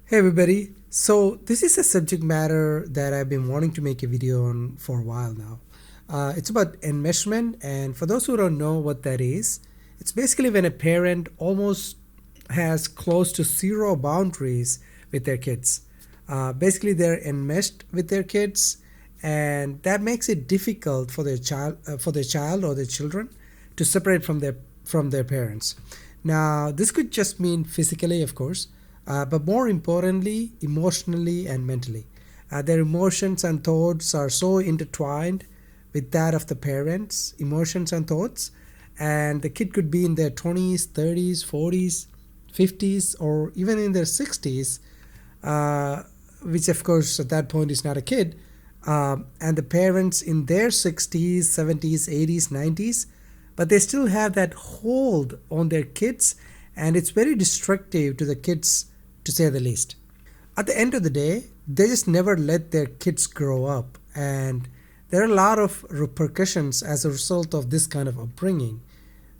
Hey everybody, so this is a subject matter that I've been wanting to make a video on for a while now. It's about enmeshment, and for those who don't know what that is, it's basically when a parent almost has close to zero boundaries with their kids. Basically, they're enmeshed with their kids, and that makes it difficult for their child or their children to separate from their parents. Now, this could just mean physically, of course, but more importantly, emotionally and mentally. Their emotions and thoughts are so intertwined with that of the parents' emotions and thoughts, and the kid could be in their 20s, 30s, 40s, 50s, or even in their 60s, uh, which of course at that point is not a kid, and the parents in their 60s, 70s, 80s, 90s, but they still have that hold on their kids, and it's very destructive to the kids, to say the least. At the end of the day, they just never let their kids grow up, and there are a lot of repercussions as a result of this kind of upbringing.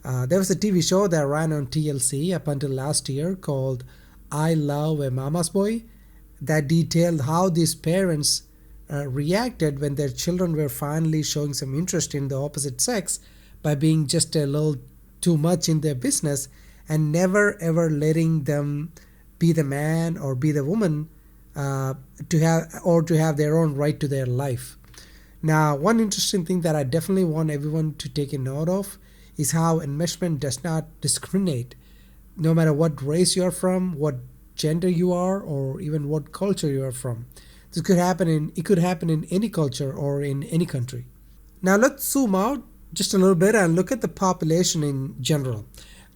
There was a TV show that ran on TLC up until last year called I Love a Mama's Boy that detailed how these parents reacted when their children were finally showing some interest in the opposite sex by being just a little too much in their business and never ever letting them be the man or be the woman to have their own right to their life. Now, one interesting thing that I definitely want everyone to take a note of is how enmeshment does not discriminate, no matter what race you are from, what gender you are, or even what culture you are from. It could happen in any culture or in any country. Now let's zoom out just a little bit and look at the population in general.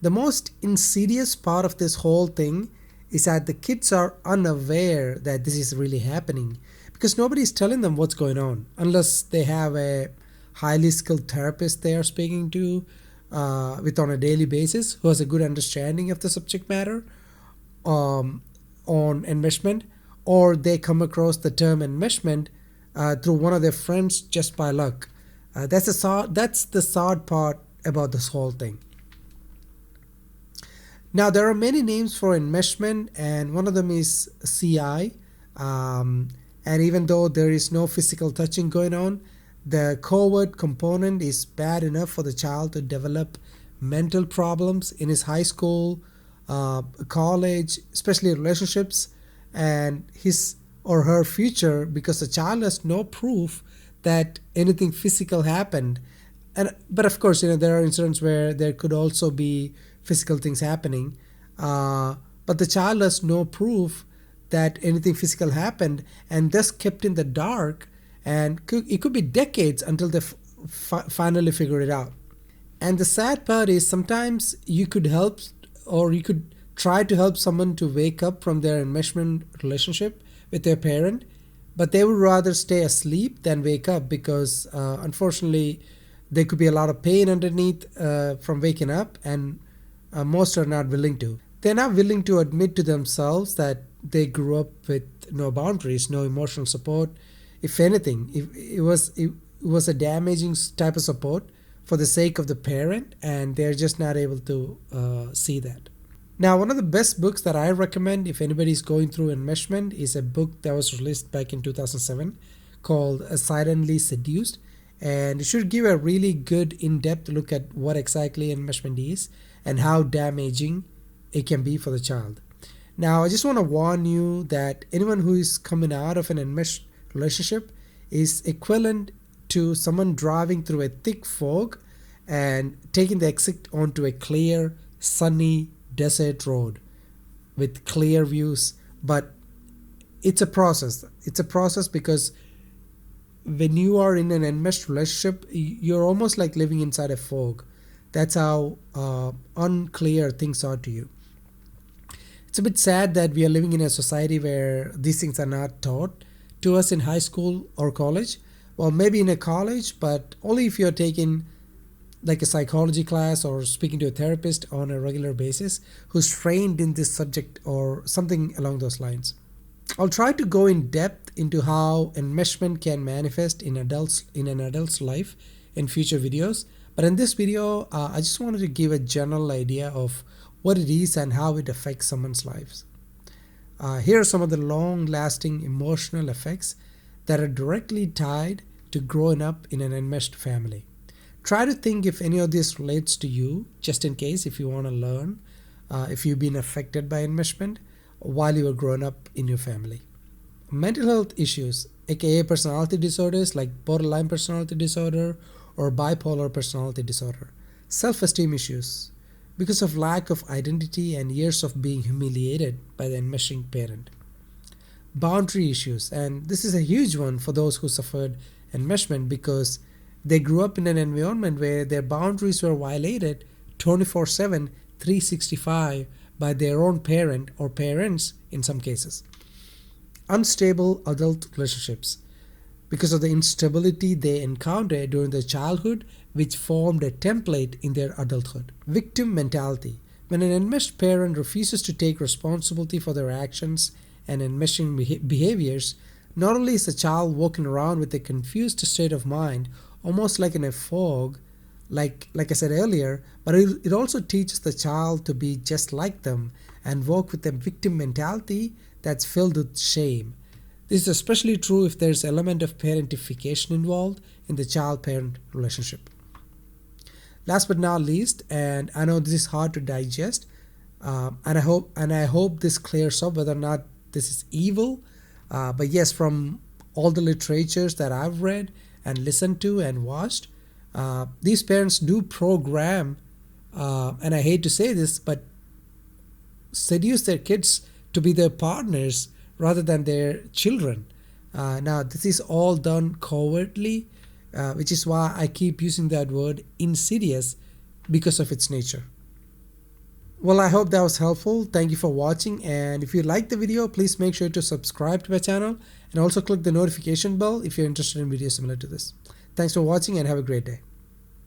The most insidious part of this whole thing is that the kids are unaware that this is really happening because nobody is telling them what's going on unless they have a highly skilled therapist they are speaking to with on a daily basis who has a good understanding of the subject matter on enmeshment, or they come across the term enmeshment through one of their friends just by luck. That's the sad part about this whole thing. Now, there are many names for enmeshment, and one of them is CI. And even though there is no physical touching going on, the covert component is bad enough for the child to develop mental problems in his high school, college, especially relationships, and his or her future because the child has no proof that anything physical happened. But of course, there are incidents where there could also be physical things happening, but the child has no proof that anything physical happened and thus kept in the dark, and it could be decades until they finally figure it out. And the sad part is sometimes you could help, or you could try to help someone to wake up from their enmeshment relationship with their parent, but they would rather stay asleep than wake up because unfortunately there could be a lot of pain underneath from waking up, and most are not willing to. They're not willing to admit to themselves that they grew up with no boundaries, no emotional support. If anything, it was a damaging type of support for the sake of the parent, and they're just not able to see that. Now, one of the best books that I recommend if anybody's going through enmeshment is a book that was released back in 2007 called Silently Seduced, and it should give a really good in-depth look at what exactly enmeshment is and how damaging it can be for the child. Now, I just want to warn you that anyone who is coming out of an enmeshed relationship is equivalent to someone driving through a thick fog and taking the exit onto a clear, sunny desert road with clear views. But it's a process. It's a process because when you are in an enmeshed relationship, you're almost like living inside a fog. That's how unclear things are to you. It's a bit sad that we are living in a society where these things are not taught to us in high school or college. Well, maybe in a college, but only if you're taking like a psychology class or speaking to a therapist on a regular basis who's trained in this subject or something along those lines. I'll try to go in depth into how enmeshment can manifest in an adult's life in future videos. But in this video, I just wanted to give a general idea of what it is and how it affects someone's lives. Here are some of the long-lasting emotional effects that are directly tied to growing up in an enmeshed family. Try to think if any of this relates to you, just in case if you want to learn if you've been affected by enmeshment while you were growing up in your family. Mental health issues, aka personality disorders like borderline personality disorder or bipolar personality disorder. Self-esteem issues, because of lack of identity and years of being humiliated by the enmeshing parent. Boundary issues, and this is a huge one for those who suffered enmeshment because they grew up in an environment where their boundaries were violated 24/7, 365 by their own parent or parents in some cases. Unstable adult relationships, because of the instability they encountered during their childhood, which formed a template in their adulthood. Victim mentality, when an enmeshed parent refuses to take responsibility for their actions and enmeshing behaviors, not only is the child walking around with a confused state of mind, almost like in a fog, like I said earlier, but it also teaches the child to be just like them and walk with a victim mentality that's filled with shame. This is especially true if there's an element of parentification involved in the child-parent relationship. Last but not least, and I know this is hard to digest, and I hope this clears up whether or not this is evil. But yes, from all the literatures that I've read and listened to and watched, these parents do program, and I hate to say this, but seduce their kids to be their partners rather than their children. Now, this is all done covertly, which is why I keep using that word insidious because of its nature. Well, I hope that was helpful. Thank you for watching, and if you liked the video, please make sure to subscribe to my channel and also click the notification bell if you're interested in videos similar to this. Thanks for watching and have a great day.